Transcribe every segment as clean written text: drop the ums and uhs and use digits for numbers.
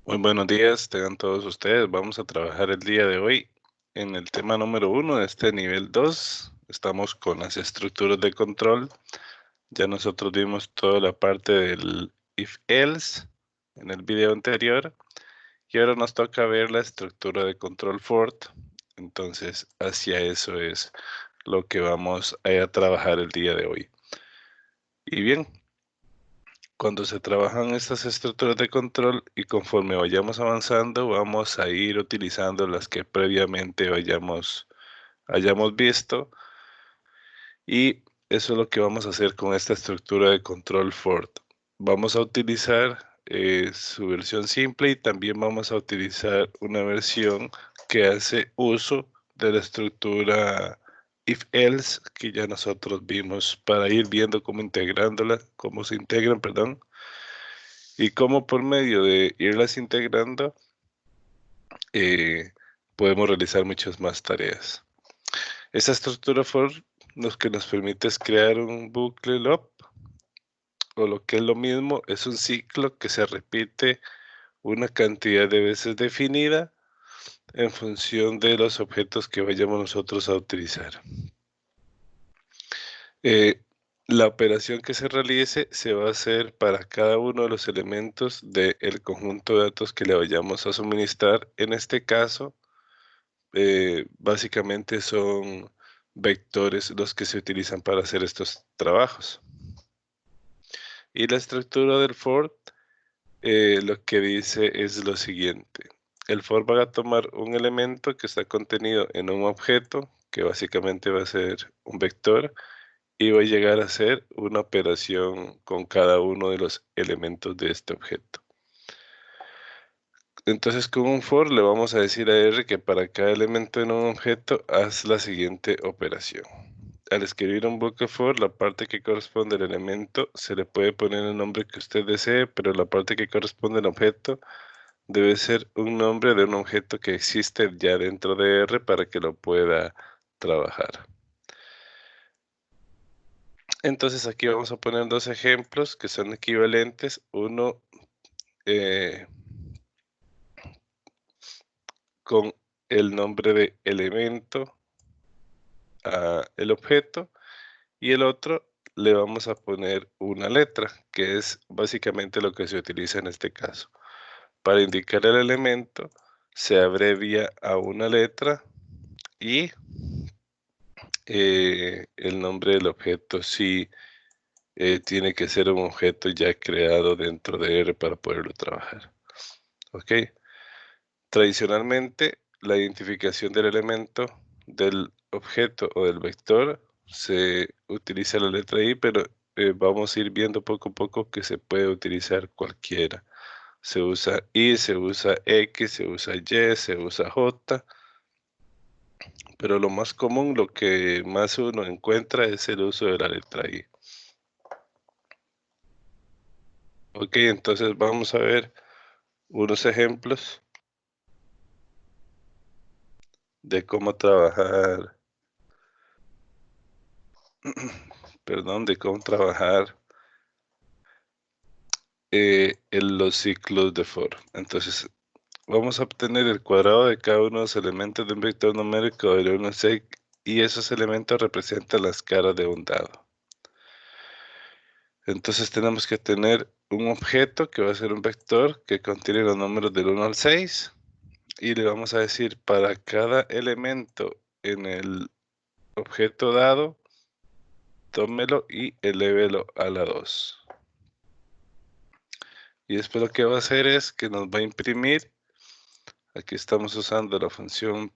Muy buenos días, tengan todos ustedes. Vamos a trabajar el día de hoy en el tema número 1 de este nivel 2. Estamos con las estructuras de control. Ya nosotros vimos toda la parte del if else en el video anterior y ahora nos toca ver la estructura de control for. Entonces, hacia eso es lo que vamos a trabajar el día de hoy. Y bien, cuando se trabajan estas estructuras de control y conforme vayamos avanzando, vamos a ir utilizando las que previamente hayamos visto. Y eso es lo que vamos a hacer con esta estructura de control for. Vamos a utilizar su versión simple y también vamos a utilizar una versión que hace uso de la estructura if else que ya nosotros vimos para ir viendo cómo se integran, perdón, y cómo por medio de irlas integrando podemos realizar muchas más tareas. Esta estructura for lo que nos permite es crear un bucle loop, o lo que es lo mismo, es un ciclo que se repite una cantidad de veces definida en función de los objetos que vayamos nosotros a utilizar. Eh, la operación que se realice se va a hacer para cada uno de los elementos del conjunto de datos que le vayamos a suministrar. En este caso, básicamente son vectores los que se utilizan para hacer estos trabajos. Y la estructura del for lo que dice es lo siguiente. El for va a tomar un elemento que está contenido en un objeto, que básicamente va a ser un vector, y va a llegar a ser una operación con cada uno de los elementos de este objeto. Entonces con un for le vamos a decir a R que para cada elemento en un objeto haz la siguiente operación. Al escribir un bucle for, la parte que corresponde al elemento se le puede poner el nombre que usted desee, pero la parte que corresponde al objeto debe ser un nombre de un objeto que existe ya dentro de R para que lo pueda trabajar. Entonces aquí vamos a poner dos ejemplos que son equivalentes. Uno con el nombre de elemento a el objeto y el otro le vamos a poner una letra, que es básicamente lo que se utiliza en este caso. Para indicar el elemento se abrevia a una letra y el nombre del objeto sí tiene que ser un objeto ya creado dentro de R para poderlo trabajar. ¿Ok? Tradicionalmente, la identificación del elemento del objeto o del vector se utiliza la letra I, pero vamos a ir viendo poco a poco que se puede utilizar cualquiera. Se usa I, se usa X, se usa Y, se usa J, pero lo más común, lo que más uno encuentra es el uso de la letra I. Ok, entonces vamos a ver unos ejemplos de cómo trabajar, perdón, de cómo trabajar en los ciclos de for. Entonces, vamos a obtener el cuadrado de cada uno de los elementos de un vector numérico del 1 al 6 y esos elementos representan las caras de un dado. Entonces tenemos que tener un objeto que va a ser un vector que contiene los números del 1 al 6 y le vamos a decir para cada elemento en el objeto dado, tómelo y elévelo a la 2. Y después lo que va a hacer es que nos va a imprimir. Aquí estamos usando la función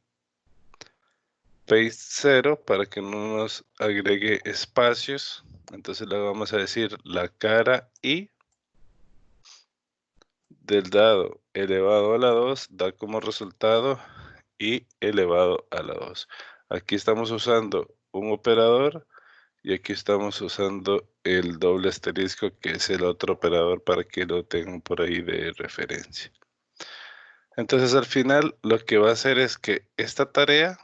paste 0 para que no nos agregue espacios. Entonces le vamos a decir la cara I del dado elevado a la 2 da como resultado I elevado a la 2. Aquí estamos usando un operador y aquí estamos usando el doble asterisco, que es el otro operador, para que lo tengan por ahí de referencia. Entonces al final lo que va a hacer es que esta tarea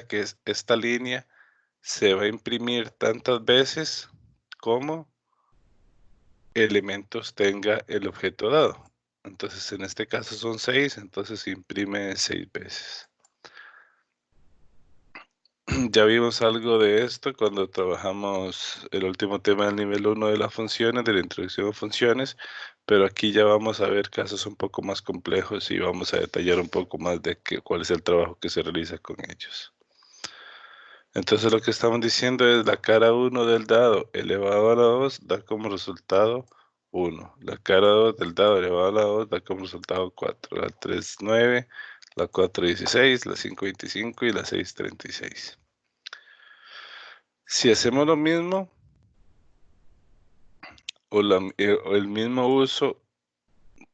que es esta línea, se va a imprimir tantas veces como elementos tenga el objeto dado. Entonces en este caso son 6, entonces se imprime 6 veces. Ya vimos algo de esto cuando trabajamos el último tema del nivel 1 de las funciones, de la introducción a funciones, pero aquí ya vamos a ver casos un poco más complejos y vamos a detallar un poco más de cuál es el trabajo que se realiza con ellos. Entonces lo que estamos diciendo es la cara 1 del dado elevado a la 2 da como resultado 1. La cara 2 del dado elevado a la 2 da como resultado 4. La 3, 9, la 4, 16, la 5, 25 y la 6, 36. Si hacemos lo mismo o el mismo uso,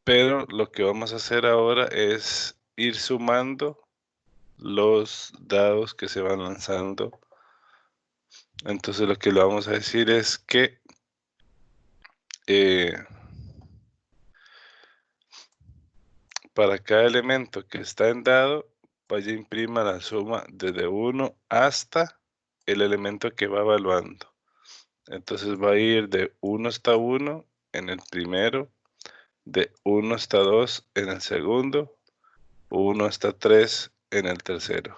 pero lo que vamos a hacer ahora es ir sumando los dados que se van lanzando. Entonces lo que le vamos a decir es que para cada elemento que está en dado, vaya a imprima la suma desde 1 hasta el elemento que va evaluando. Entonces va a ir de 1 hasta 1 en el primero, de 1 hasta 2 en el segundo, 1 hasta 3 en el tercero,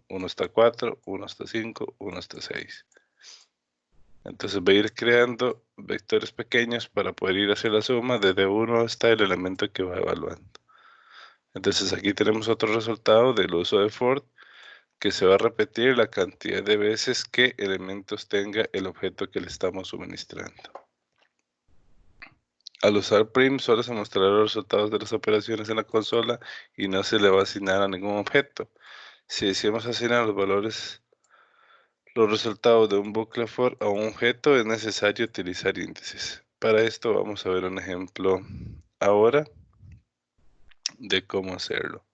1 hasta 4, 1 hasta 5, 1 hasta 6. Entonces va a ir creando vectores pequeños para poder ir hacia la suma desde 1 hasta el elemento que va evaluando. Entonces aquí tenemos otro resultado del uso de for, que se va a repetir la cantidad de veces que elementos tenga el objeto que le estamos suministrando. Al usar prim solo se mostrarán los resultados de las operaciones en la consola y no se le va a asignar a ningún objeto. Si decimos asignar los resultados de un bucle for a un objeto, es necesario utilizar índices. Para esto vamos a ver un ejemplo ahora de cómo hacerlo.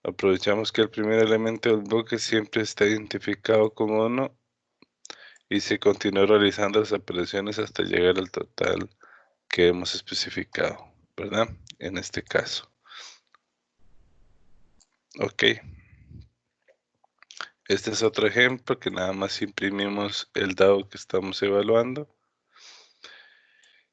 Aprovechamos que el primer elemento del bloque siempre está identificado con 1 y se continúa realizando las operaciones hasta llegar al total que hemos especificado, ¿verdad? En este caso. Ok. Este es otro ejemplo que nada más imprimimos el dado que estamos evaluando.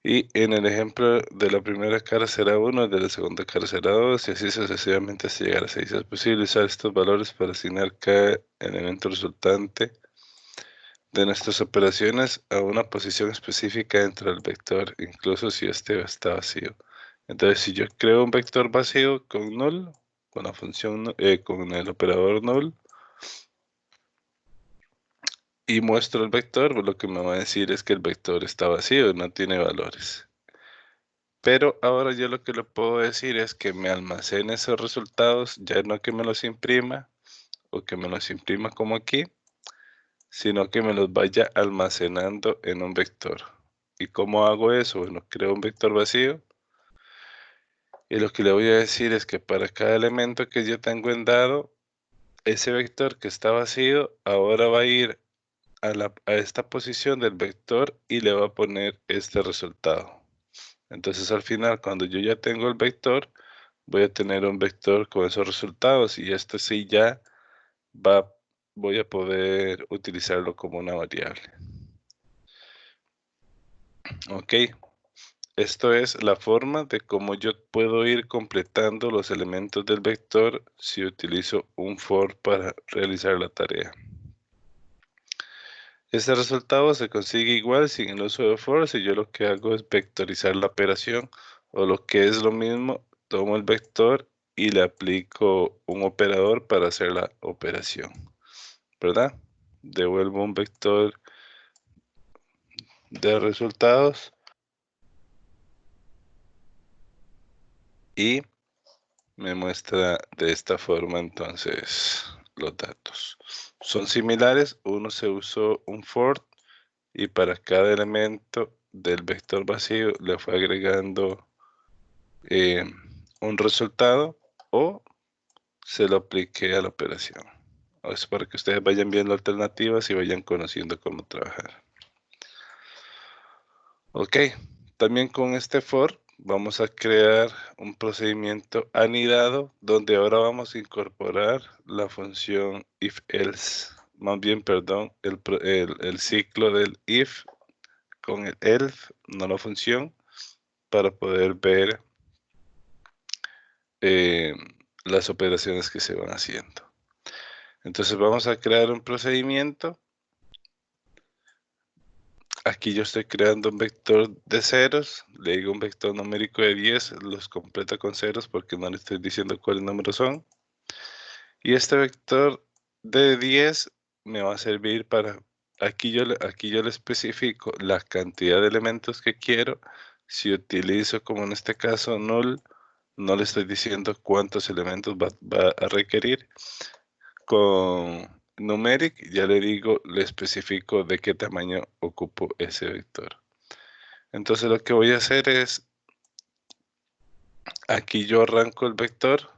Y en el ejemplo de la primera cara será 1, de la segunda cara será 2 y así sucesivamente hasta llegar a 6. Es posible usar estos valores para asignar cada elemento resultante de nuestras operaciones a una posición específica dentro del vector, incluso si este está vacío. Entonces, si yo creo un vector vacío con null, con la función, con el operador null, y muestro el vector, pues lo que me va a decir es que el vector está vacío, no tiene valores. Pero ahora yo lo que le puedo decir es que me almacene esos resultados, ya no que me los imprima, o que me los imprima como aquí, sino que me los vaya almacenando en un vector. ¿Y cómo hago eso? Bueno, creo un vector vacío. Y lo que le voy a decir es que para cada elemento que yo tengo en dado, ese vector que está vacío ahora va a ir a esta posición del vector y le va a poner este resultado. Entonces al final, cuando yo ya tengo el vector, voy a tener un vector con esos resultados y esto sí ya voy a poder utilizarlo como una variable. Ok, esto es la forma de cómo yo puedo ir completando los elementos del vector si utilizo un for para realizar la tarea. Este resultado se consigue igual sin el uso de for si yo lo que hago es vectorizar la operación, o lo que es lo mismo, tomo el vector y le aplico un operador para hacer la operación, ¿verdad? Devuelvo un vector de resultados y me muestra de esta forma entonces los datos. Son similares, uno se usó un for y para cada elemento del vector vacío le fue agregando un resultado o se lo apliqué a la operación. Es para que ustedes vayan viendo alternativas y vayan conociendo cómo trabajar. Ok, también con este for vamos a crear un procedimiento anidado donde ahora vamos a incorporar la función if-else, más bien, perdón, el ciclo del if con el else, no la función, para poder ver las operaciones que se van haciendo. Entonces vamos a crear un procedimiento. Aquí yo estoy creando un vector de ceros, le digo un vector numérico de 10, los completa con ceros porque no le estoy diciendo cuáles números son. Y este vector de 10 me va a servir para, aquí yo le especifico la cantidad de elementos que quiero. Si utilizo, como en este caso, null, no le estoy diciendo cuántos elementos va a requerir. Con numeric ya le digo, le especifico de qué tamaño ocupo ese vector. Entonces lo que voy a hacer es, aquí yo arranco el vector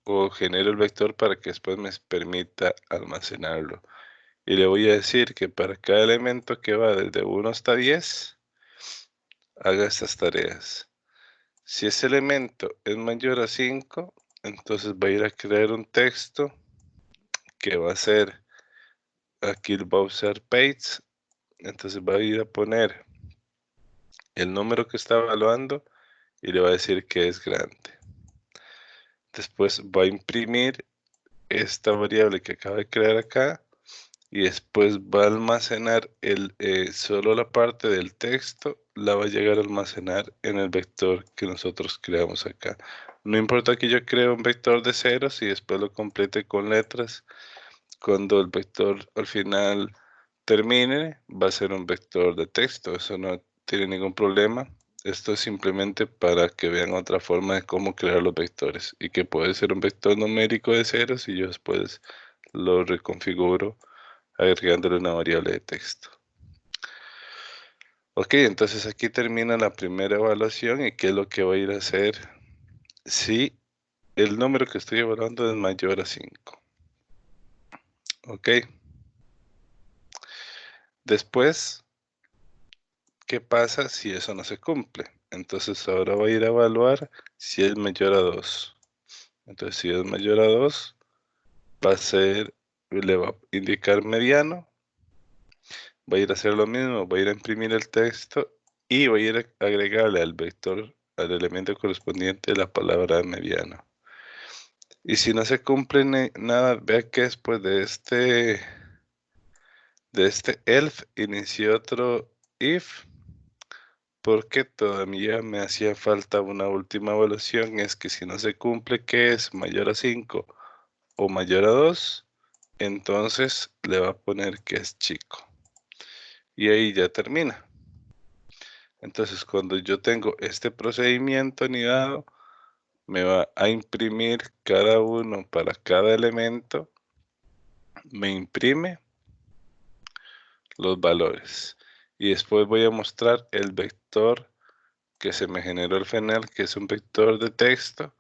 o genero el vector para que después me permita almacenarlo. Y le voy a decir que para cada elemento que va desde 1 hasta 10, haga estas tareas. Si ese elemento es mayor a 5, entonces va a ir a crear un texto que va a ser, aquí va a usar page, entonces va a ir a poner el número que está evaluando y le va a decir que es grande. Después va a imprimir esta variable que acaba de crear acá y después va a almacenar solo la parte del texto, la va a llegar a almacenar en el vector que nosotros creamos acá. No importa que yo cree un vector de ceros y después lo complete con letras, cuando el vector al final termine, va a ser un vector de texto, eso no tiene ningún problema. Esto es simplemente para que vean otra forma de cómo crear los vectores y que puede ser un vector numérico de ceros y yo después lo reconfiguro agregándole una variable de texto. Ok, entonces aquí termina la primera evaluación y qué es lo que voy a ir a hacer si el número que estoy evaluando es mayor a 5. Ok. Después, ¿qué pasa si eso no se cumple? Entonces ahora voy a ir a evaluar si es mayor a 2. Entonces si es mayor a 2, va a ser, le va a indicar mediano. Voy a ir a hacer lo mismo, voy a ir a imprimir el texto y voy a ir a agregarle al vector, al elemento correspondiente, la palabra mediano. Y si no se cumple nada, vea que después de este elf inicié otro if, porque todavía me hacía falta una última evaluación, es que si no se cumple que es mayor a 5 o mayor a 2, entonces le va a poner que es chico. Y ahí ya termina. Entonces cuando yo tengo este procedimiento anidado, me va a imprimir cada uno para cada elemento, me imprime los valores. Y después voy a mostrar el vector que se me generó al final, que es un vector de texto,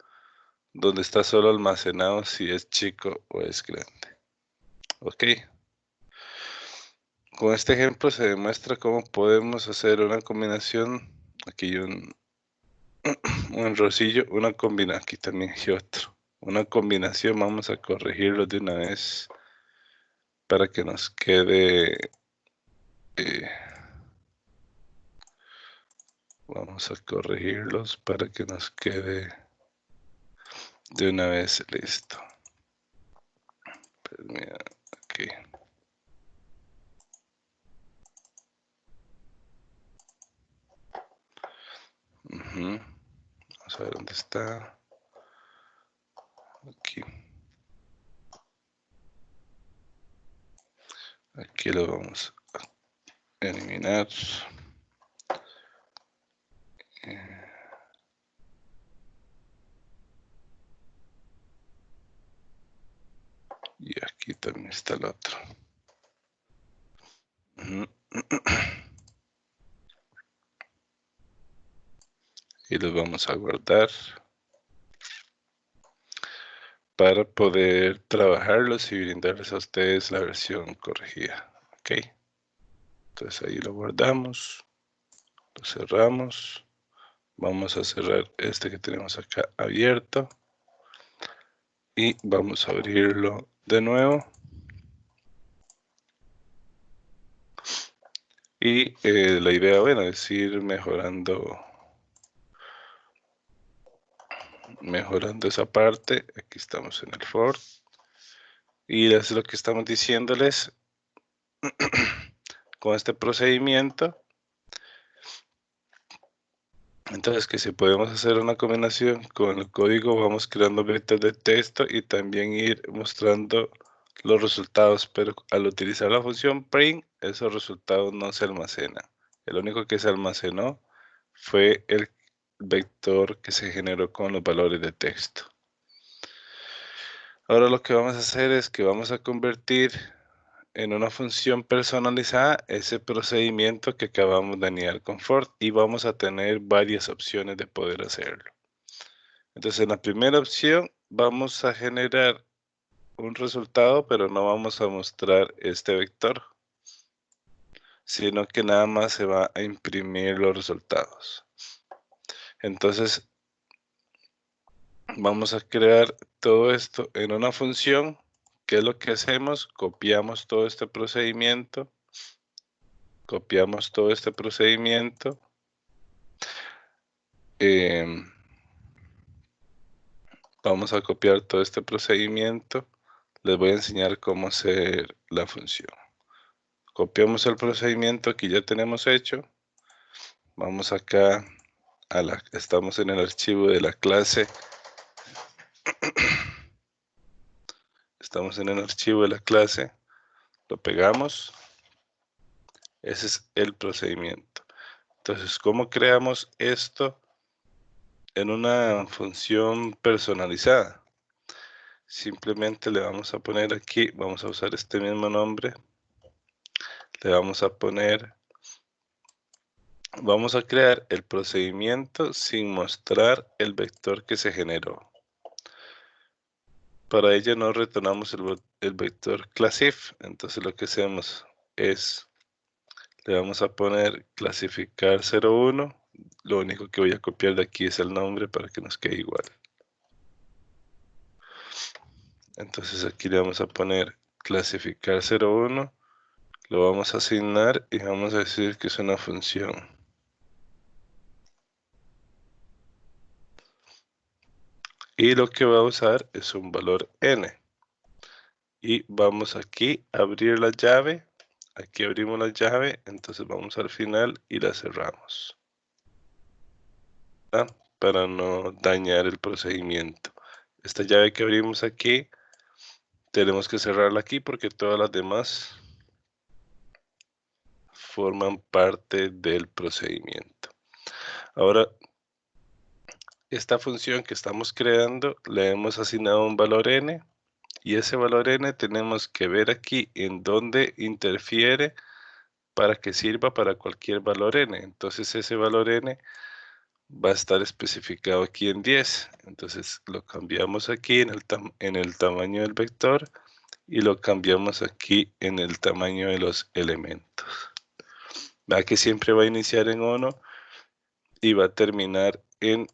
donde está solo almacenado si es chico o es grande. Ok. Con este ejemplo se demuestra cómo podemos hacer una combinación. Aquí hay un errorcillo, una combinación. Aquí también hay otro. Una combinación, vamos a corregirlo de una vez para que nos quede. Vamos a corregirlos para que nos quede de una vez listo. Pues mira, aquí. Vamos a ver dónde está. Aquí. Aquí lo vamos a eliminar. Y aquí también está el otro. Y los vamos a guardar para poder trabajarlos y brindarles a ustedes la versión corregida. Ok. Entonces ahí lo guardamos, lo cerramos. Vamos a cerrar este que tenemos acá abierto y vamos a abrirlo de nuevo. Y la idea, bueno, es ir mejorando mejorando esa parte. Aquí estamos en el for. Y es lo que estamos diciéndoles con este procedimiento. Entonces, que si podemos hacer una combinación con el código, vamos creando vectores de texto y también ir mostrando los resultados, pero al utilizar la función print, esos resultados no se almacenan. El único que se almacenó fue el vector que se generó con los valores de texto. Ahora lo que vamos a hacer es que vamos a convertir en una función personalizada ese procedimiento que acabamos de añadir con for y vamos a tener varias opciones de poder hacerlo. Entonces, en la primera opción vamos a generar un resultado, pero no vamos a mostrar este vector, sino que nada más se va a imprimir los resultados. Entonces, vamos a crear todo esto en una función. ¿Qué es lo que hacemos? Copiamos todo este procedimiento. Copiamos todo este procedimiento. Vamos a copiar todo este procedimiento. Les voy a enseñar cómo hacer la función. Copiamos el procedimiento que ya tenemos hecho. Vamos acá estamos en el archivo de la clase. Estamos en el archivo de la clase. Lo pegamos. Ese es el procedimiento. Entonces, ¿cómo creamos esto en una función personalizada? Simplemente le vamos a poner aquí, vamos a usar este mismo nombre. Le vamos a poner, vamos a crear el procedimiento sin mostrar el vector que se generó. Para ello no retornamos el vector classif. Entonces lo que hacemos es, le vamos a poner clasificar 01. Lo único que voy a copiar de aquí es el nombre para que nos quede igual. Entonces aquí le vamos a poner clasificar 01. Lo vamos a asignar y vamos a decir que es una función. Y lo que va a usar es un valor n. Y vamos aquí a abrir la llave. Aquí abrimos la llave, entonces vamos al final y la cerramos. ¿Ah? Para no dañar el procedimiento. Esta llave que abrimos aquí, tenemos que cerrarla aquí porque todas las demás forman parte del procedimiento. Ahora, esta función que estamos creando, le hemos asignado un valor n. Y ese valor n tenemos que ver aquí en dónde interfiere para que sirva para cualquier valor n. Entonces ese valor n va a estar especificado aquí en 10. Entonces lo cambiamos aquí en el tamaño del vector y lo cambiamos aquí en el tamaño de los elementos. Va que siempre va a iniciar en 1 y va a terminar en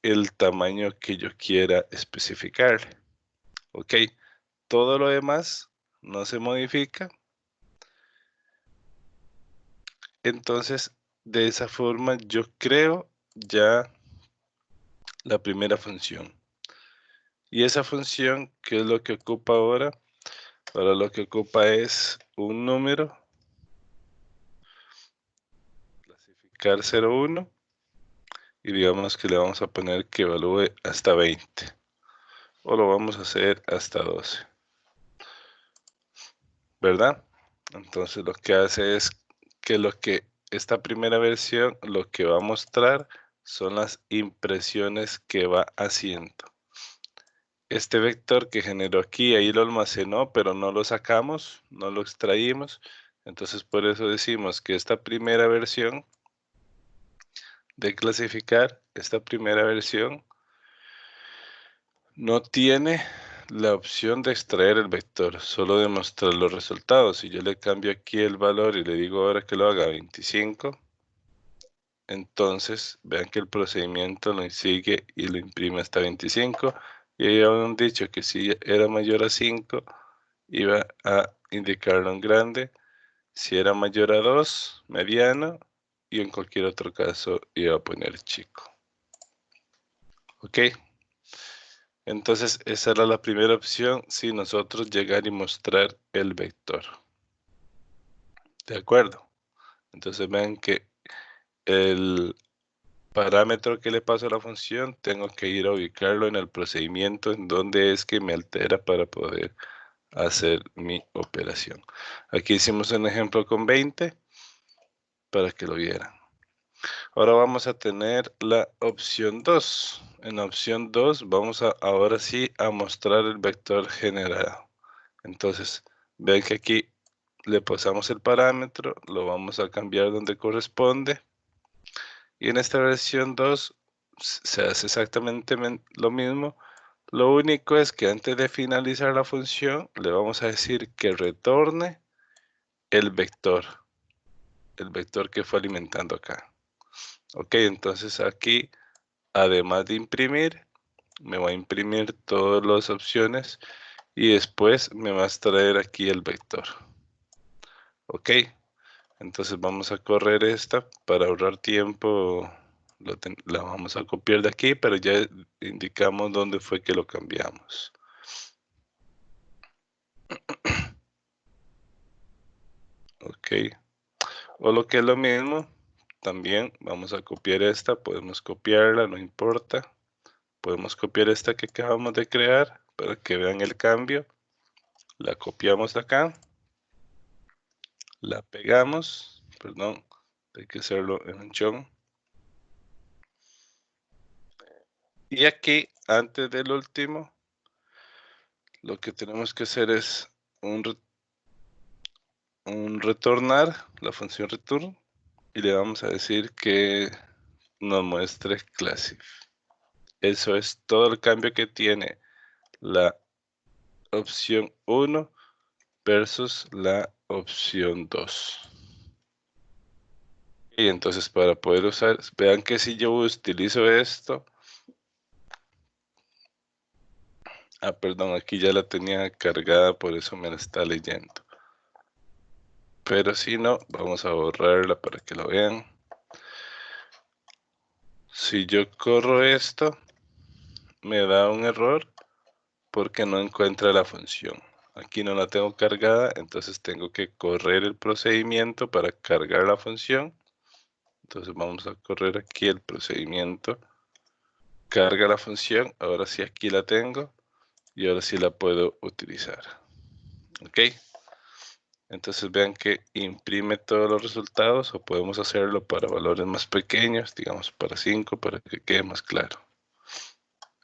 el tamaño que yo quiera especificar. Ok, todo lo demás no se modifica. Entonces, de esa forma yo creo ya la primera función. Y esa función, ¿qué es lo que ocupa ahora? Ahora lo que ocupa es un número, clasificar 01, y digamos que le vamos a poner que evalúe hasta 20. O lo vamos a hacer hasta 12. ¿Verdad? Entonces lo que hace es que esta primera versión lo que va a mostrar son las impresiones que va haciendo. Este vector que generó aquí, ahí lo almacenó, pero no lo sacamos, no lo extraímos. Entonces por eso decimos que esta primera versión de clasificar, esta primera versión no tiene la opción de extraer el vector, solo de mostrar los resultados. Si yo le cambio aquí el valor y le digo ahora que lo haga 25, entonces vean que el procedimiento lo sigue y lo imprime hasta 25. Y ya habían dicho que si era mayor a 5, iba a indicarlo en grande. Si era mayor a 2, mediano. Y en cualquier otro caso iba a poner chico. Ok. Entonces, esa era la primera opción si nosotros llegar y mostrar el vector. ¿De acuerdo? Entonces, vean que el parámetro que le paso a la función, tengo que ir a ubicarlo en el procedimiento en donde es que me altera para poder hacer mi operación. Aquí hicimos un ejemplo con 20 para que lo vieran. Ahora vamos a tener la opción 2. En la opción 2 vamos a ahora sí a mostrar el vector generado. Entonces, ven que aquí le pasamos el parámetro, lo vamos a cambiar donde corresponde. Y en esta versión 2 se hace exactamente lo mismo. Lo único es que antes de finalizar la función, le vamos a decir que retorne el vector que fue alimentando acá. Ok, entonces aquí, además de imprimir, me va a imprimir todas las opciones y después me va a extraer aquí el vector. Ok, entonces vamos a correr esta para ahorrar tiempo. La vamos a copiar de aquí, pero ya indicamos dónde fue que lo cambiamos. Ok, o lo que es lo mismo, también vamos a copiar esta, podemos copiarla, no importa. Podemos copiar esta que acabamos de crear para que vean el cambio. La copiamos de acá, la pegamos, perdón, hay que hacerlo en un chon. Y aquí, antes del último, lo que tenemos que hacer es un retornar, la función return, y le vamos a decir que nos muestre classif. Eso es todo el cambio que tiene la opción 1 versus la opción 2. Y entonces para poder usar, vean que si yo utilizo esto, perdón, aquí ya la tenía cargada, por eso me la está leyendo. Pero si no, vamos a borrarla para que lo vean. Si yo corro esto, me da un error porque no encuentra la función. Aquí no la tengo cargada, entonces tengo que correr el procedimiento para cargar la función. Entonces vamos a correr aquí el procedimiento. Carga la función, ahora sí aquí la tengo y ahora sí la puedo utilizar. Ok, entonces vean que imprime todos los resultados o podemos hacerlo para valores más pequeños, digamos para 5 para que quede más claro.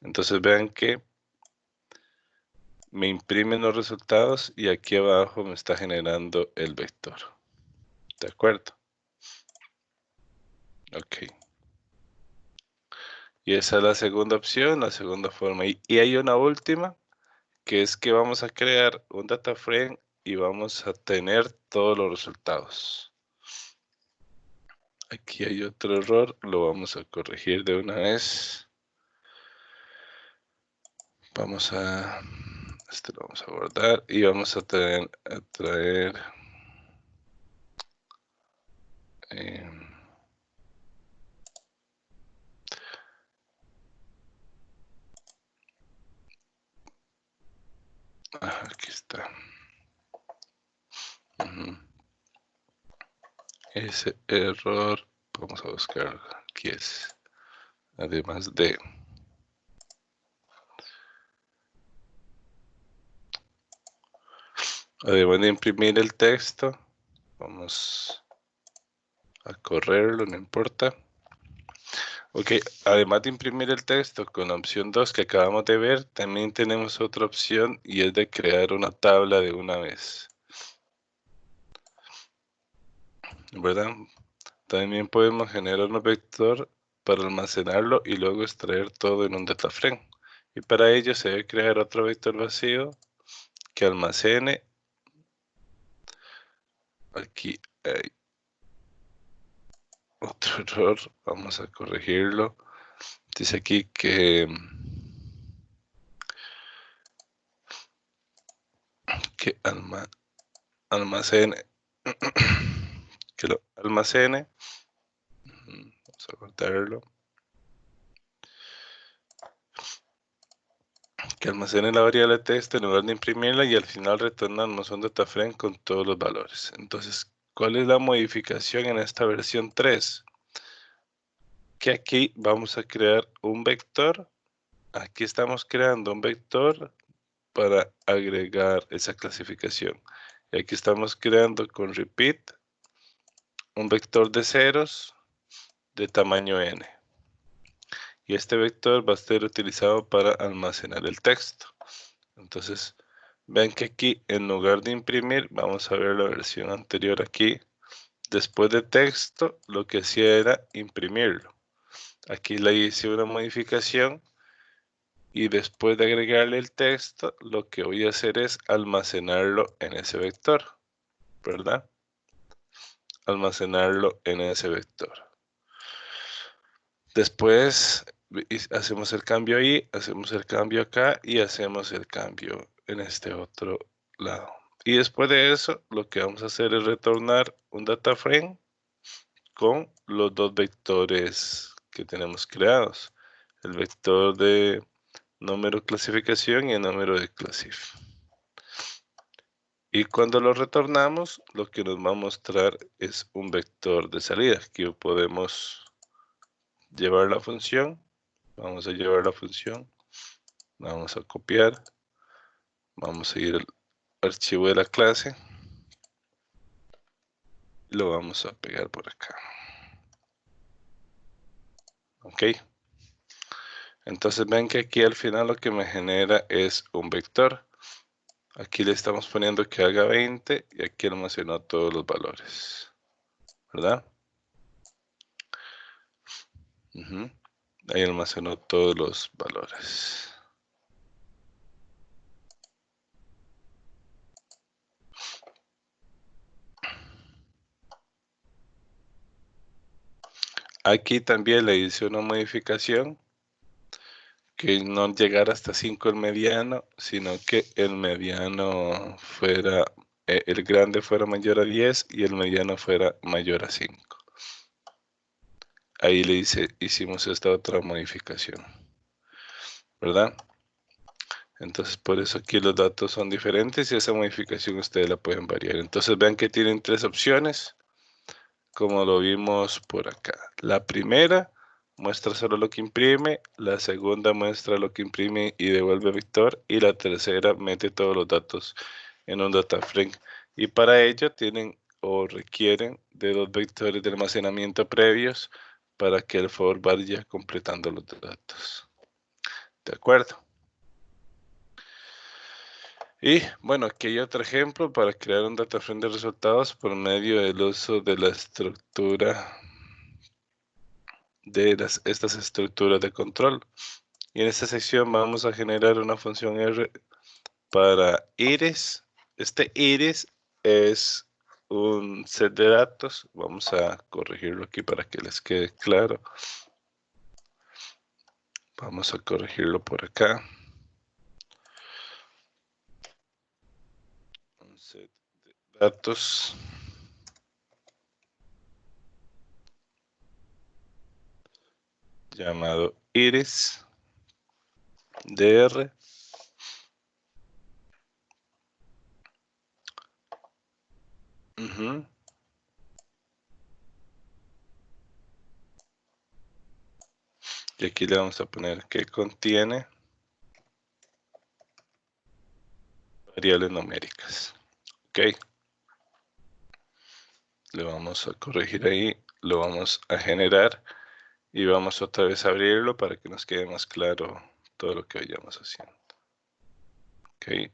Entonces vean que me imprimen los resultados y aquí abajo me está generando el vector. ¿De acuerdo? Ok. Y esa es la segunda opción, la segunda forma. Y hay una última, que es que vamos a crear un data frame y vamos a tener todos los resultados. Aquí hay otro error, lo vamos a corregir de una vez. Vamos a, este lo vamos a guardar y vamos a traer aquí está. Ese error, vamos a buscar aquí es, además de imprimir el texto, vamos a correrlo, no importa. Ok, además de imprimir el texto con la opción 2 que acabamos de ver, también tenemos otra opción y es de crear una tabla de una vez. ¿Verdad? También podemos generar un vector para almacenarlo y luego extraer todo en un data frame. Y para ello se debe crear otro vector vacío que almacene. Aquí hay otro error, vamos a corregirlo. Dice aquí que almacene, que lo almacene. Vamos a cortarlo. que almacene la variable texto en lugar de imprimirla y al final retornamos un data frame con todos los valores. Entonces, ¿cuál es la modificación en esta versión 3? Que aquí vamos a crear un vector. Aquí estamos creando un vector para agregar esa clasificación. Y aquí estamos creando con repeat un vector de ceros de tamaño n. Y este vector va a ser utilizado para almacenar el texto. Entonces, ven que aquí en lugar de imprimir, vamos a ver la versión anterior aquí. Después de texto, lo que hacía era imprimirlo. Aquí le hice una modificación y después de agregarle el texto, lo que voy a hacer es almacenarlo en ese vector, ¿verdad? Almacenarlo en ese vector. Después hacemos el cambio ahí, hacemos el cambio acá y hacemos el cambio en este otro lado. Y después de eso, lo que vamos a hacer es retornar un data frame con los dos vectores que tenemos creados. El vector de número clasificación y el número de clasif. Y cuando lo retornamos, lo que nos va a mostrar es un vector de salida. Aquí podemos llevar la función. Vamos a llevar la función. Vamos a copiar. Vamos a ir al archivo de la clase. Y lo vamos a pegar por acá. Ok. Entonces ven que aquí al final lo que me genera es un vector. Aquí le estamos poniendo que haga 20 y aquí almacenó todos los valores. ¿Verdad? Ahí almacenó todos los valores. Aquí también le hice una modificación que no llegara hasta 5 el mediano, sino que el mediano fuera, el grande fuera mayor a 10 y el mediano fuera mayor a 5. Ahí hicimos esta otra modificación, ¿verdad? Entonces por eso aquí los datos son diferentes y esa modificación ustedes la pueden variar. Entonces vean que tienen tres opciones, como lo vimos por acá. La primera muestra solo lo que imprime, la segunda muestra lo que imprime y devuelve vector, y la tercera mete todos los datos en un data frame. Y para ello tienen o requieren de dos vectores de almacenamiento previos para que el for vaya completando los datos. ¿De acuerdo? Y bueno, aquí hay otro ejemplo para crear un data frame de resultados por medio del uso de la estructura de estas estructuras de control. Y en esta sección vamos a generar una función R para iris. Este iris es un set de datos. Vamos a corregirlo aquí para que les quede claro. Vamos a corregirlo por acá. Un set de datos. Llamado iris. DR. Y aquí le vamos a poner que contiene variables numéricas. Ok. Le vamos a corregir ahí, lo vamos a generar y vamos otra vez a abrirlo para que nos quede más claro todo lo que vayamos haciendo. Ok.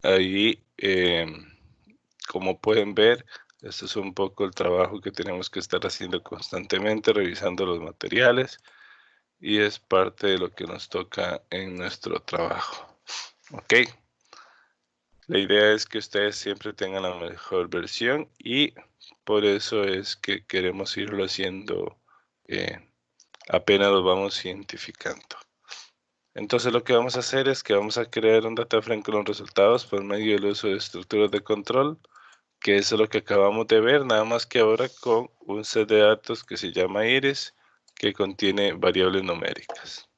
Ahí, como pueden ver, este es un poco el trabajo que tenemos que estar haciendo constantemente, revisando los materiales, y es parte de lo que nos toca en nuestro trabajo. Ok. La idea es que ustedes siempre tengan la mejor versión y por eso es que queremos irlo haciendo apenas lo vamos identificando. Entonces lo que vamos a hacer es que vamos a crear un data frame con los resultados por medio del uso de estructuras de control, que eso es lo que acabamos de ver, nada más que ahora con un set de datos que se llama iris, que contiene variables numéricas.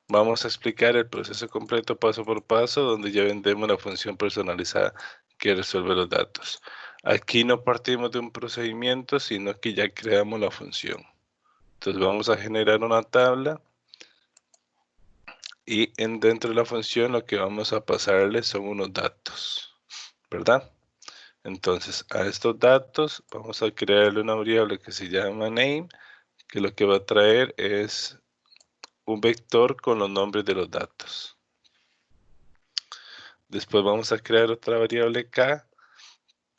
Vamos a explicar el proceso completo paso por paso, donde ya vendemos la función personalizada que resuelve los datos. Aquí no partimos de un procedimiento, sino que ya creamos la función. Entonces vamos a generar una tabla y dentro de la función lo que vamos a pasarle son unos datos, ¿verdad? Entonces a estos datos vamos a crearle una variable que se llama name, que lo que va a traer es un vector con los nombres de los datos. Después vamos a crear otra variable k,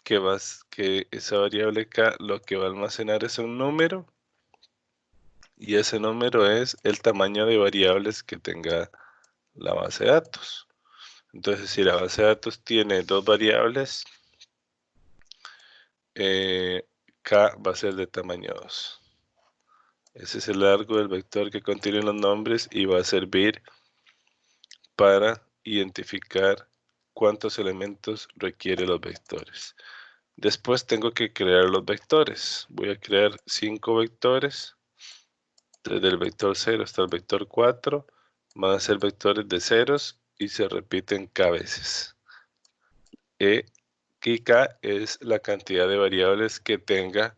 que esa variable k lo que va a almacenar es un número, y ese número es el tamaño de variables que tenga la base de datos. Entonces, si la base de datos tiene dos variables, k va a ser de tamaño 2. Ese es el largo del vector que contiene los nombres y va a servir para identificar cuántos elementos requiere los vectores. Después tengo que crear los vectores. Voy a crear 5 vectores. Desde el vector 0 hasta el vector 4 van a ser vectores de ceros y se repiten k veces. Y k es la cantidad de variables que tenga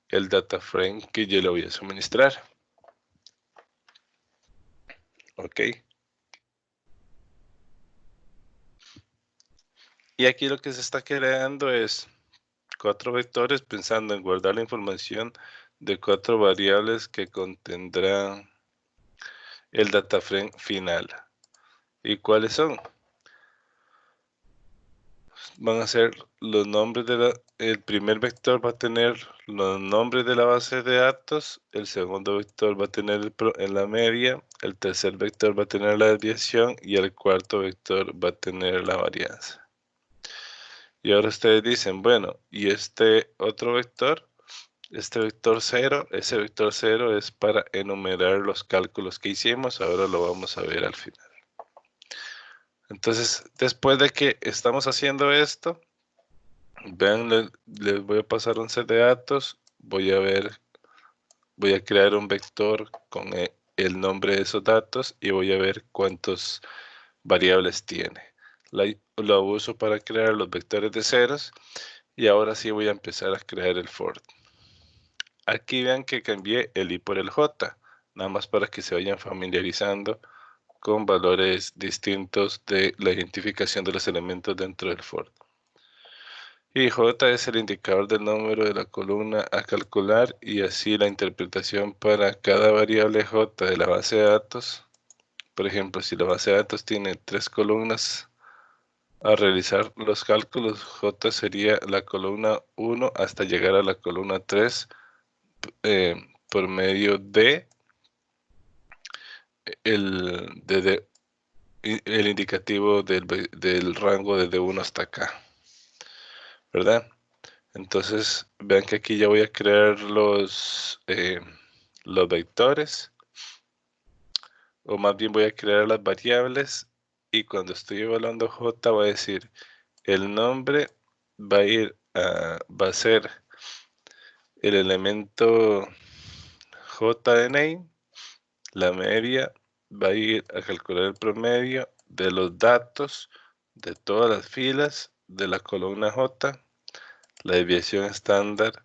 el data frame que yo le voy a suministrar. Ok. Y aquí lo que se está creando es 4 vectores pensando en guardar la información de 4 variables que contendrán el data frame final. ¿Y cuáles son? Van a ser los nombres el primer vector va a tener los nombres de la base de datos, el segundo vector va a tener en la media, el tercer vector va a tener la desviación y el cuarto vector va a tener la varianza. Y ahora ustedes dicen, bueno, ¿y este otro vector? Este vector 0, ese vector 0 es para enumerar los cálculos que hicimos, ahora lo vamos a ver al final. Entonces, después de que estamos haciendo esto, vean, les voy a pasar un set de datos, voy a crear un vector con el nombre de esos datos y voy a ver cuántas variables tiene. Lo uso para crear los vectores de ceros y ahora sí voy a empezar a crear el for. Aquí vean que cambié el i por el j, nada más para que se vayan familiarizando con valores distintos de la identificación de los elementos dentro del for. Y j es el indicador del número de la columna a calcular y así la interpretación para cada variable j de la base de datos. Por ejemplo, si la base de datos tiene 3 columnas, a realizar los cálculos, j sería la columna 1 hasta llegar a la columna 3 por medio de el indicativo del rango desde 1 hasta acá, ¿verdad? Entonces, vean que aquí ya voy a crear los vectores, o más bien voy a crear las variables, y cuando estoy evaluando j va a decir, el nombre va a ser el elemento j de name, la media va a ir a calcular el promedio de los datos de todas las filas de la columna j, la desviación estándar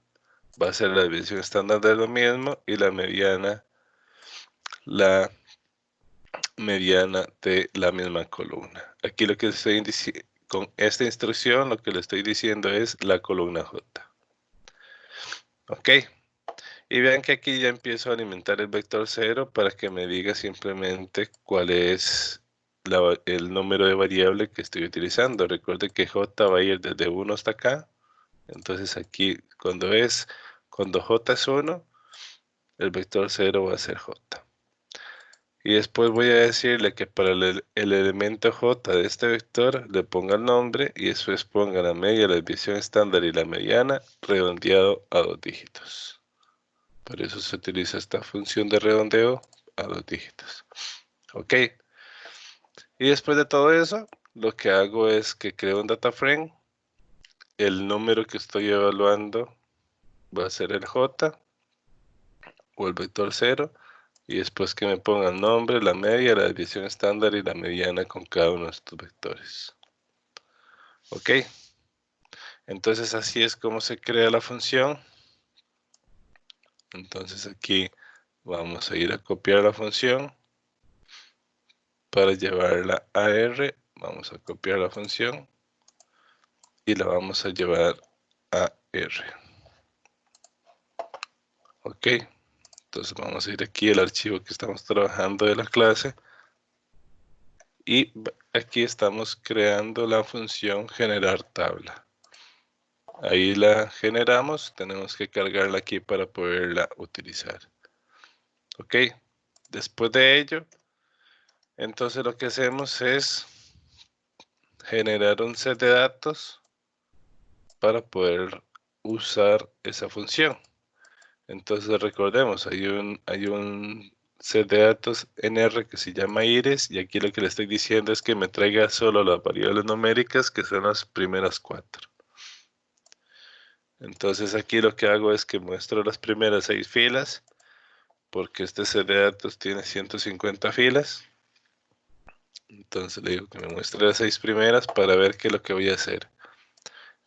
va a ser la desviación estándar de lo mismo y la mediana de la misma columna. Aquí lo que estoy diciendo, con esta instrucción lo que le estoy diciendo es la columna j. Ok, y vean que aquí ya empiezo a alimentar el vector 0 para que me diga simplemente cuál es el número de variable que estoy utilizando. Recuerde que j va a ir desde 1 hasta acá. Entonces aquí cuando j es 1, el vector 0 va a ser j. Y después voy a decirle que para el elemento j de este vector le ponga el nombre y después ponga la media, la desviación estándar y la mediana redondeado a 2 dígitos. Por eso se utiliza esta función de redondeo a 2 dígitos. Ok. Y después de todo eso, lo que hago es que creo un data frame. El número que estoy evaluando va a ser el j. o el vector 0, y después que me ponga el nombre, la media, la desviación estándar y la mediana con cada uno de estos vectores. Ok, entonces así es como se crea la función. Entonces aquí vamos a ir a copiar la función para llevarla a R. Vamos a copiar la función y la vamos a llevar a R. Ok, entonces vamos a ir aquí al archivo que estamos trabajando de la clase y aquí estamos creando la función generar tabla. Ahí la generamos, tenemos que cargarla aquí para poderla utilizar. Ok, después de ello, entonces lo que hacemos es generar un set de datos para poder usar esa función. Entonces recordemos, hay un set de datos en R que se llama iris y aquí lo que le estoy diciendo es que me traiga solo las variables numéricas que son las primeras 4. Entonces aquí lo que hago es que muestro las primeras 6 filas porque este set de datos tiene 150 filas. Entonces le digo que me muestre las 6 primeras para ver qué es lo que voy a hacer.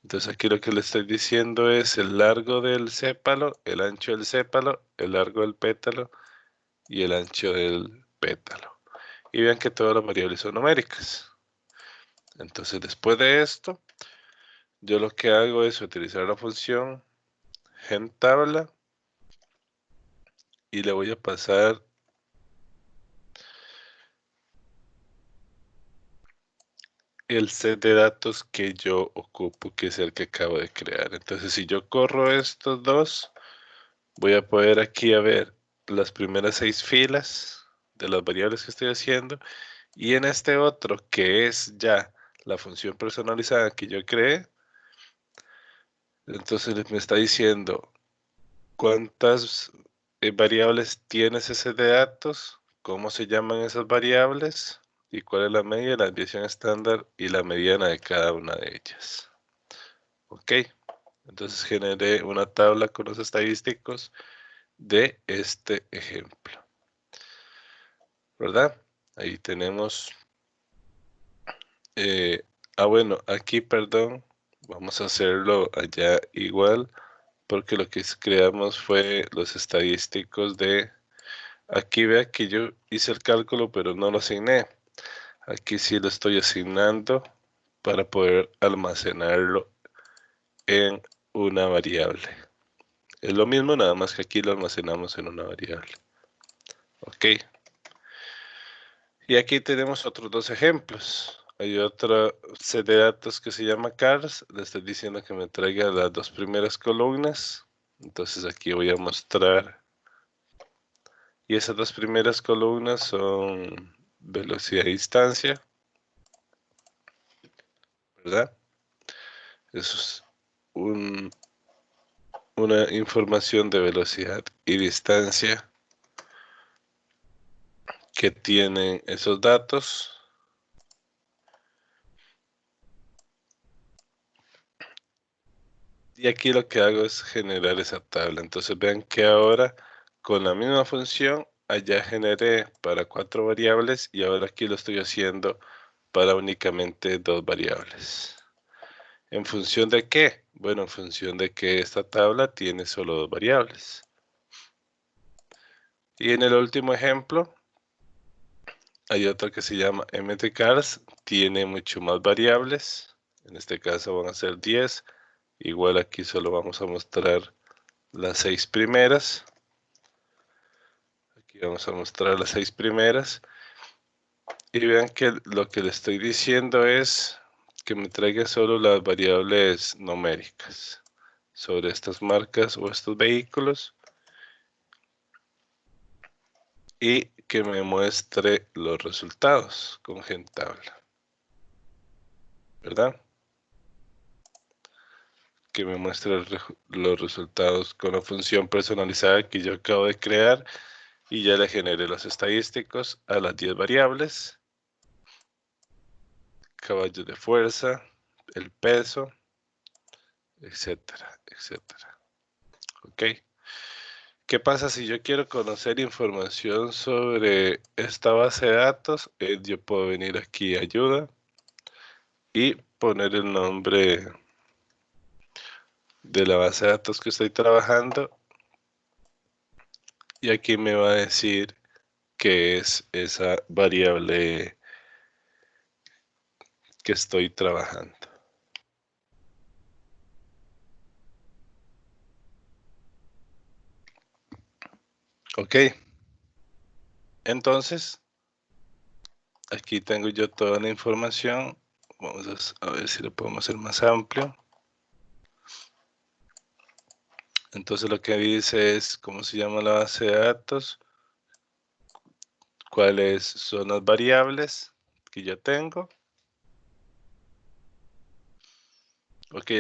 Entonces aquí lo que le estoy diciendo es el largo del sépalo, el ancho del sépalo, el largo del pétalo y el ancho del pétalo. Y vean que todas las variables son numéricas. Entonces después de esto, yo lo que hago es utilizar la función genTabla y le voy a pasar el set de datos que yo ocupo, que es el que acabo de crear. Entonces si yo corro estos dos, voy a poder aquí a ver las primeras 6 filas de las variables que estoy haciendo. Y en este otro, que es ya la función personalizada que yo creé, entonces me está diciendo cuántas variables tiene ese set de datos, cómo se llaman esas variables y cuál es la media, la desviación estándar y la mediana de cada una de ellas. Ok, entonces generé una tabla con los estadísticos de este ejemplo, ¿verdad? Ahí tenemos, eh, bueno, aquí, perdón, vamos a hacerlo allá igual, porque lo que creamos fue los estadísticos de, aquí vea que yo hice el cálculo, pero no lo asigné. Aquí sí lo estoy asignando para poder almacenarlo en una variable. Es lo mismo, nada más que aquí lo almacenamos en una variable. Ok. Y aquí tenemos otros dos ejemplos. Hay otro set de datos que se llama cars. Le estoy diciendo que me traiga las dos primeras columnas. Entonces aquí voy a mostrar. Y esas dos primeras columnas son velocidad y distancia, ¿verdad? Eso es una información de velocidad y distancia que tienen esos datos. Y aquí lo que hago es generar esa tabla. Entonces vean que ahora con la misma función allá generé para 4 variables y ahora aquí lo estoy haciendo para únicamente 2 variables. ¿En función de qué? Bueno, en función de que esta tabla tiene solo 2 variables. Y en el último ejemplo hay otra que se llama mtcars, tiene mucho más variables. En este caso van a ser 10. Igual aquí solo vamos a mostrar las 6 primeras. Aquí vamos a mostrar las 6 primeras. Y vean que lo que le estoy diciendo es que me traiga solo las variables numéricas sobre estas marcas o estos vehículos y que me muestre los resultados con gentabla, ¿verdad? Que me muestre los resultados con la función personalizada que yo acabo de crear y ya le generé los estadísticos a las 10 variables, caballos de fuerza, el peso, etcétera, etcétera. ¿Ok? ¿Qué pasa si yo quiero conocer información sobre esta base de datos? Yo puedo venir aquí a ayuda y poner el nombre de la base de datos que estoy trabajando y aquí me va a decir qué es esa variable que estoy trabajando. Ok, entonces aquí tengo yo toda la información. Vamos a ver si lo podemos hacer más amplio. Entonces lo que dice es cómo se llama la base de datos, cuáles son las variables que yo tengo. Ok,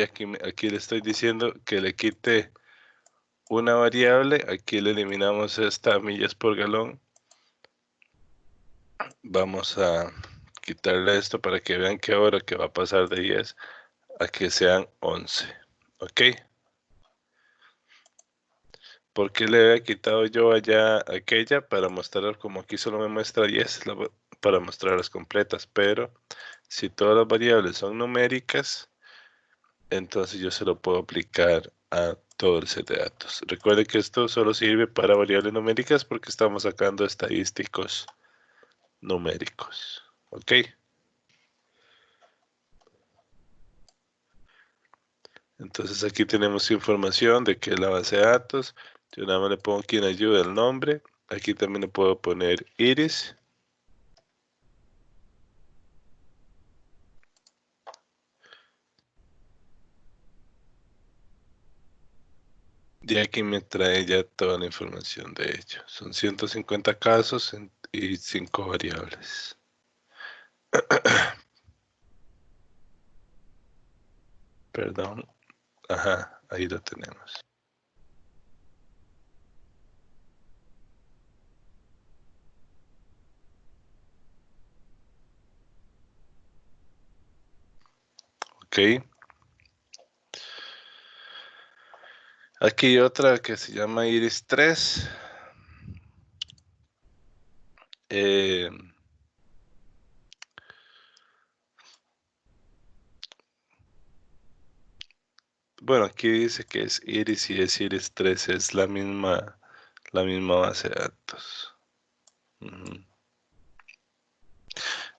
aquí le estoy diciendo que le quite una variable. Aquí le eliminamos esta millas por galón. Vamos a quitarle esto para que vean que ahora que va a pasar de 10 a que sean 11. Ok. ¿Por qué le había quitado yo allá aquella? Para mostrar, como aquí solo me muestra 10, para mostrarlas completas. Pero si todas las variables son numéricas, entonces yo se lo puedo aplicar a todo el set de datos. Recuerde que esto solo sirve para variables numéricas porque estamos sacando estadísticos numéricos. ¿Ok? Entonces aquí tenemos información de que es la base de datos. Yo nada más le pongo aquí en ayuda el nombre. Aquí también le puedo poner iris. Y aquí me trae ya toda la información de ello. Son 150 casos y 5 variables. Perdón. Ajá, ahí lo tenemos. Ok. Aquí hay otra que se llama Iris 3. Eh, bueno, aquí dice que es Iris y es Iris 3. Es la misma base de datos. Ujú.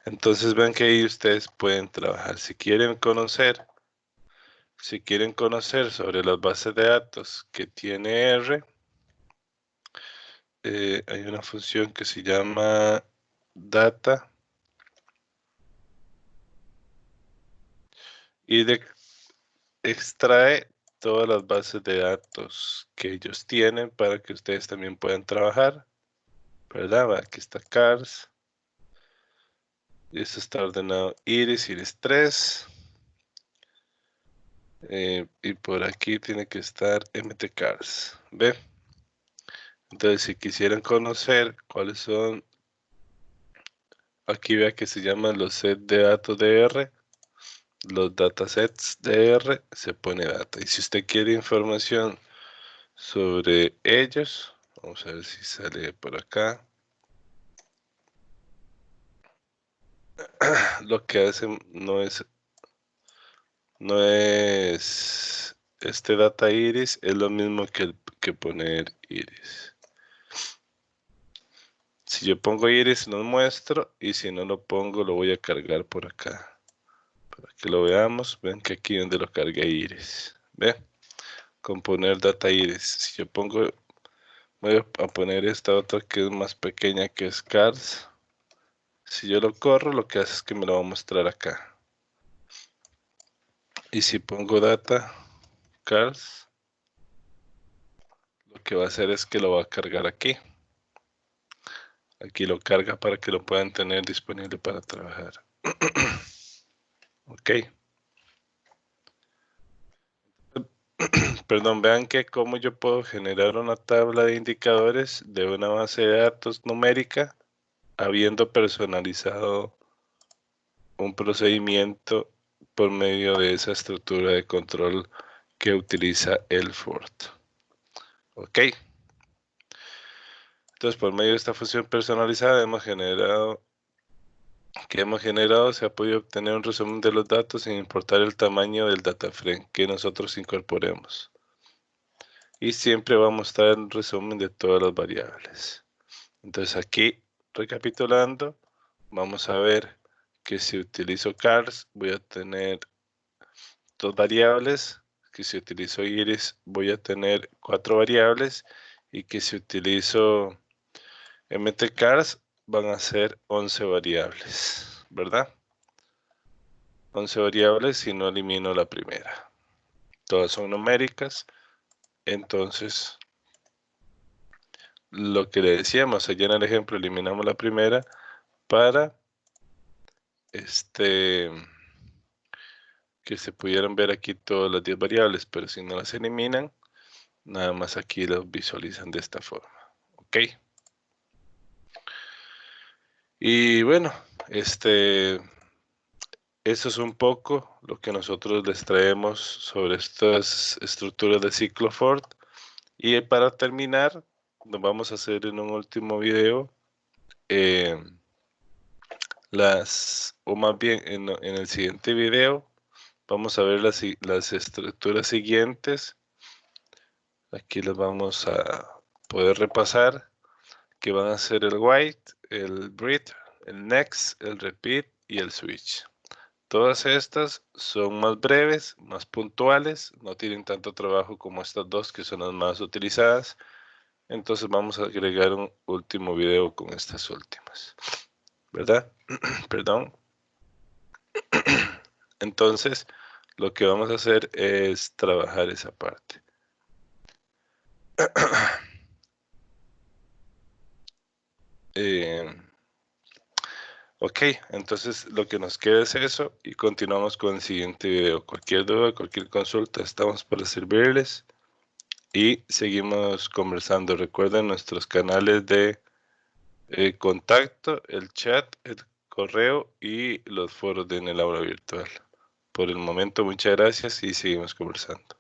Entonces ven que ahí ustedes pueden trabajar. Si quieren conocer sobre las bases de datos que tiene R, hay una función que se llama data y extrae todas las bases de datos que ellos tienen para que ustedes también puedan trabajar, ¿verdad? Aquí está CARS, y esto está ordenado Iris, Iris 3, y por aquí tiene que estar MTCARS, ¿ve? Entonces, si quisieran conocer cuáles son, aquí vea que se llaman los sets de datos de R, los datasets de R, se pone data. Y si usted quiere información sobre ellos, vamos a ver si sale por acá. Lo que hacen no es este data iris, es lo mismo que poner iris. Si yo pongo iris lo muestro y si no lo pongo lo voy a cargar por acá. Para que lo veamos, ven que aquí donde lo cargué iris. ¿Ve? Con poner data iris. Si yo pongo, voy a poner esta otra que es más pequeña que es cars. Si yo lo corro, lo que hace es que me lo va a mostrar acá. Y si pongo data cars, lo que va a hacer es que lo va a cargar aquí. Aquí lo carga para que lo puedan tener disponible para trabajar. Ok. Perdón, vean que cómo yo puedo generar una tabla de indicadores de una base de datos numérica habiendo personalizado un procedimiento por medio de esa estructura de control que utiliza el Fort. Ok. Entonces, por medio de esta función personalizada que hemos generado, se ha podido obtener un resumen de los datos sin importar el tamaño del data frame que nosotros incorporemos. Y siempre va a mostrar un resumen de todas las variables. Entonces aquí, recapitulando, vamos a ver que si utilizo cars voy a tener dos variables, que si utilizo iris voy a tener 4 variables y que si utilizo mtcars van a ser 11 variables, ¿verdad? 11 variables si no elimino la primera. Todas son numéricas, entonces lo que le decíamos allá en el ejemplo, eliminamos la primera para que se pudieran ver aquí todas las 10 variables, pero si no las eliminan, nada más aquí las visualizan de esta forma. Ok. Y bueno, eso es un poco lo que nosotros les traemos sobre estas estructuras de ciclo Ford. Y para terminar, nos vamos a hacer en un último video o más bien en el siguiente video, vamos a ver las estructuras siguientes. Aquí las vamos a poder repasar, que van a ser el white, el breathe, el next, el repeat y el switch. Todas estas son más breves, más puntuales, no tienen tanto trabajo como estas dos que son las más utilizadas. Entonces vamos a agregar un último video con estas últimas, ¿verdad? Perdón. Entonces, lo que vamos a hacer es trabajar esa parte. Ok, entonces lo que nos queda es eso y continuamos con el siguiente video. Cualquier duda, cualquier consulta, estamos para servirles y seguimos conversando. Recuerden nuestros canales de contacto, el chat, el correo y los foros de En el Aula Virtual. Por el momento, muchas gracias y seguimos conversando.